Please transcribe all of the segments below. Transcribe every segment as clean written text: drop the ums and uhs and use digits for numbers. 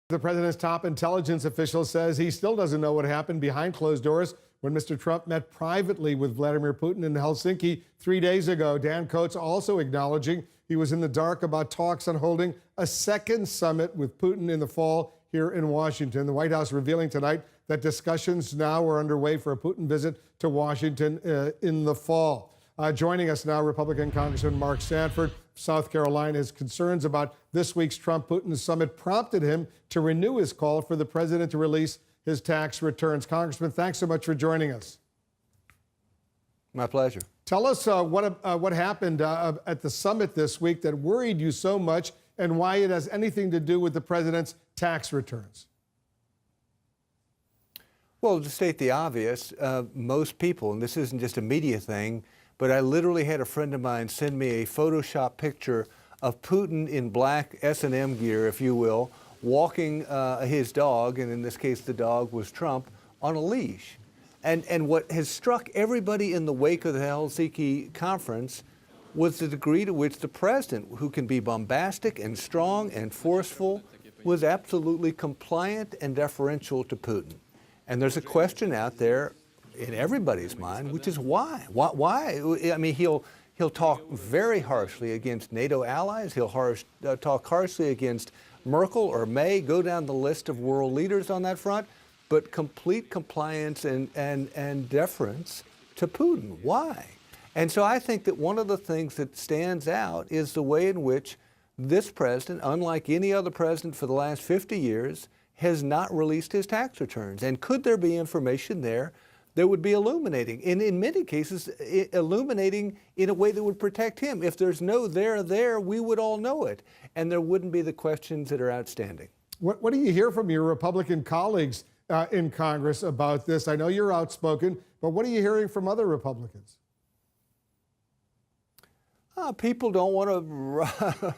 The president's top intelligence official says he still doesn't know what happened behind closed doors when Mr. Trump met privately with Vladimir Putin in Helsinki 3 days ago. Dan Coates also acknowledging he was in the dark about talks on holding a second summit with Putin in the fall here in Washington. The White House revealing tonight that discussions now are underway for a Putin visit to Washington in the fall. Joining us now, Republican Congressman Mark Sanford, South Carolina. His concerns about this week's Trump-Putin summit prompted him to renew his call for the president to release his tax returns. Congressman, thanks so much for joining us. My pleasure. Tell us what happened at the summit this week that worried you so much and why it has anything to do with the president's tax returns. Well, to state the obvious, most people, and this isn't just a media thing, but I literally had a friend of mine send me a Photoshop picture of Putin in black S&M gear, if you will, walking his dog, and in this case the dog was Trump, on a leash. And what has struck everybody in the wake of the Helsinki conference was the degree to which the president, who can be bombastic and strong and forceful, was absolutely compliant and deferential to Putin. And there's a question out there in everybody's mind, which is why? Why? I mean, he'll talk very harshly against NATO allies. He'll talk harshly against Merkel or May, go down the list of world leaders on that front, but complete compliance and deference to Putin. Why? And so I think that one of the things that stands out is the way in which this president, unlike any other president for the last 50 years, has not released his tax returns. And could there be information there that would be illuminating, and in many cases, illuminating in a way that would protect him? If there's no there, we would all know it, and there wouldn't be the questions that are outstanding. What do you hear from your Republican colleagues in Congress about this? I know you're outspoken, but what are you hearing from other Republicans? People don't want to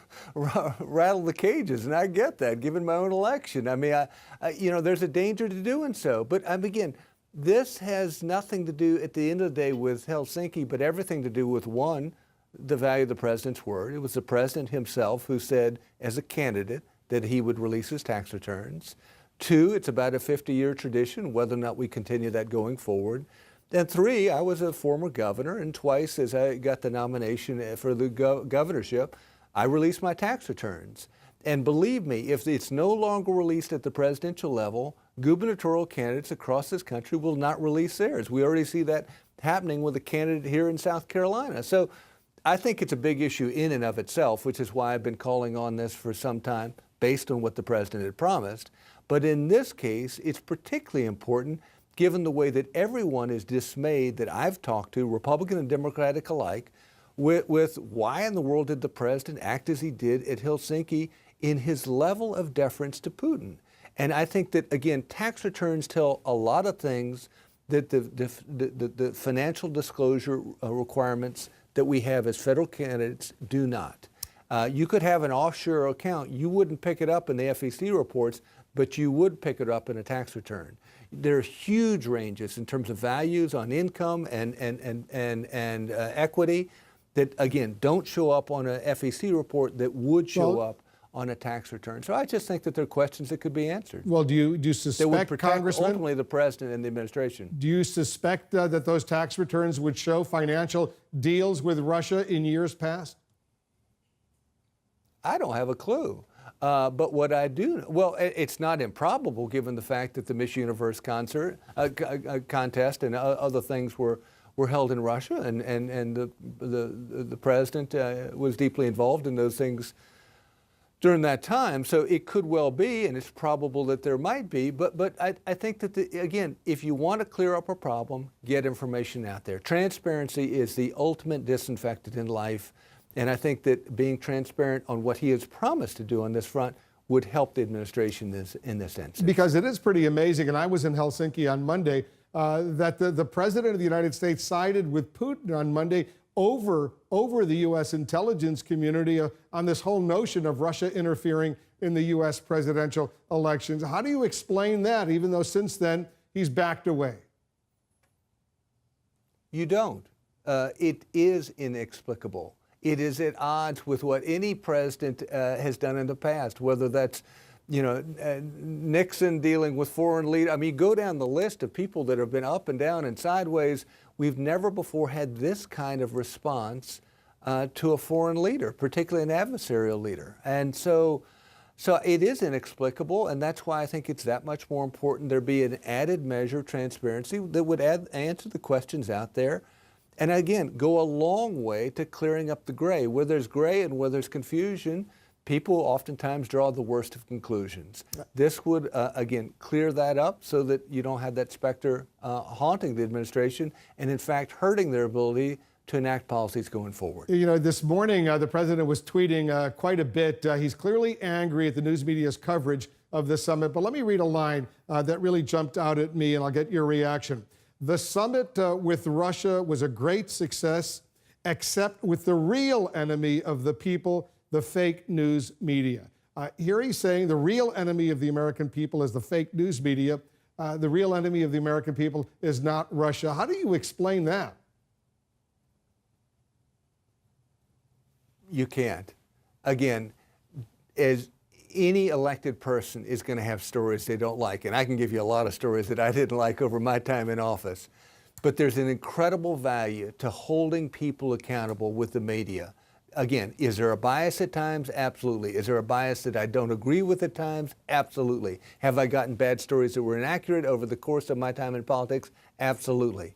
rattle the cages, and I get that, given my own election. I mean, there's a danger to doing so. But again, this has nothing to do, at the end of the day, with Helsinki, but everything to do with, one, the value of the president's word. It was the president himself who said, as a candidate, that he would release his tax returns. Two, it's about a 50-year tradition, whether or not we continue that going forward. And three, I was a former governor, and twice as I got the nomination for the governorship, I released my tax returns. And believe me, if it's no longer released at the presidential level, gubernatorial candidates across this country will not release theirs. We already see that happening with a candidate here in South Carolina. So I think it's a big issue in and of itself, which is why I've been calling on this for some time, based on what the president had promised. But in this case, it's particularly important given the way that everyone is dismayed that I've talked to, Republican and Democratic alike, with why in the world did the president act as he did at Helsinki in his level of deference to Putin. And I think that, again, tax returns tell a lot of things that the financial disclosure requirements that we have as federal candidates do not. You could have an offshore account. You wouldn't pick it up in the FEC reports, but you would pick it up in a tax return. There are huge ranges in terms of values on income and equity that, again, don't show up on a FEC report that would show up on a tax return. So I just think that there are questions that could be answered. Well, do you suspect, that would protect Congressman, ultimately the president and the administration? Do you suspect that those tax returns would show financial deals with Russia in years past? I don't have a clue. But what I do, well, it's not improbable given the fact that the Miss Universe contest and other things were held in Russia, and the president was deeply involved in those things during that time. So it could well be, and it's probable that there might be, but I think that, again, if you want to clear up a problem, get information out there. Transparency is the ultimate disinfectant in life. And I think that being transparent on what he has promised to do on this front would help the administration in this instance. Because it is pretty amazing, and I was in Helsinki on Monday, that the President of the United States sided with Putin on Monday over the U.S. intelligence community on this whole notion of Russia interfering in the U.S. presidential elections. How do you explain that, even though since then he's backed away? You don't. It is inexplicable. It is at odds with what any president has done in the past, whether that's Nixon dealing with foreign leaders. I mean, go down the list of people that have been up and down and sideways. We've never before had this kind of response to a foreign leader, particularly an adversarial leader. And so it is inexplicable, and that's why I think it's that much more important there be an added measure of transparency that would answer the questions out there. And again, go a long way to clearing up the gray. Where there's gray and where there's confusion, people oftentimes draw the worst of conclusions. This would, again, clear that up so that you don't have that specter haunting the administration and, in fact, hurting their ability to enact policies going forward. This morning, the president was tweeting quite a bit. He's clearly angry at the news media's coverage of the summit. But let me read a line that really jumped out at me, and I'll get your reaction. The summit with Russia was a great success, except with the real enemy of the people, the fake news media. Here he's saying the real enemy of the American people is the fake news media. The real enemy of the American people is not Russia. How do you explain that? You can't. Again, as any elected person is going to have stories they don't like, and I can give you a lot of stories that I didn't like over my time in office, but there's an incredible value to holding people accountable with the media. Again, is there a bias at times? Absolutely. Is there a bias that I don't agree with at times? Absolutely. Have I gotten bad stories that were inaccurate over the course of my time in politics? Absolutely.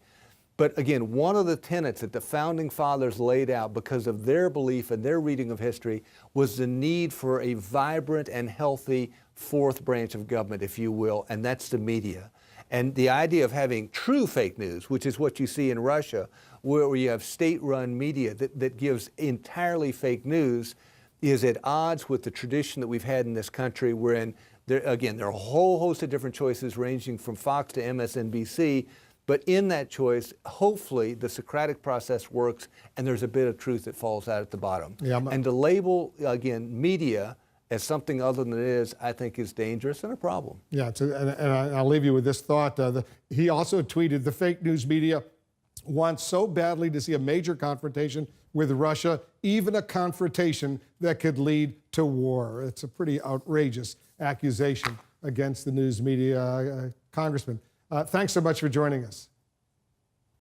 But again, one of the tenets that the founding fathers laid out because of their belief and their reading of history was the need for a vibrant and healthy fourth branch of government, if you will, and that's the media. And the idea of having true fake news, which is what you see in Russia, where you have state-run media that gives entirely fake news, is at odds with the tradition that we've had in this country, wherein, there are a whole host of different choices ranging from Fox to MSNBC, but in that choice, hopefully, the Socratic process works and there's a bit of truth that falls out at the bottom. And to label, again, media as something other than it is, I think is dangerous and a problem. Yeah, and I'll leave you with this thought. He also tweeted, the fake news media wants so badly to see a major confrontation with Russia, even a confrontation that could lead to war. It's a pretty outrageous accusation against the news media. Congressman, thanks so much for joining us.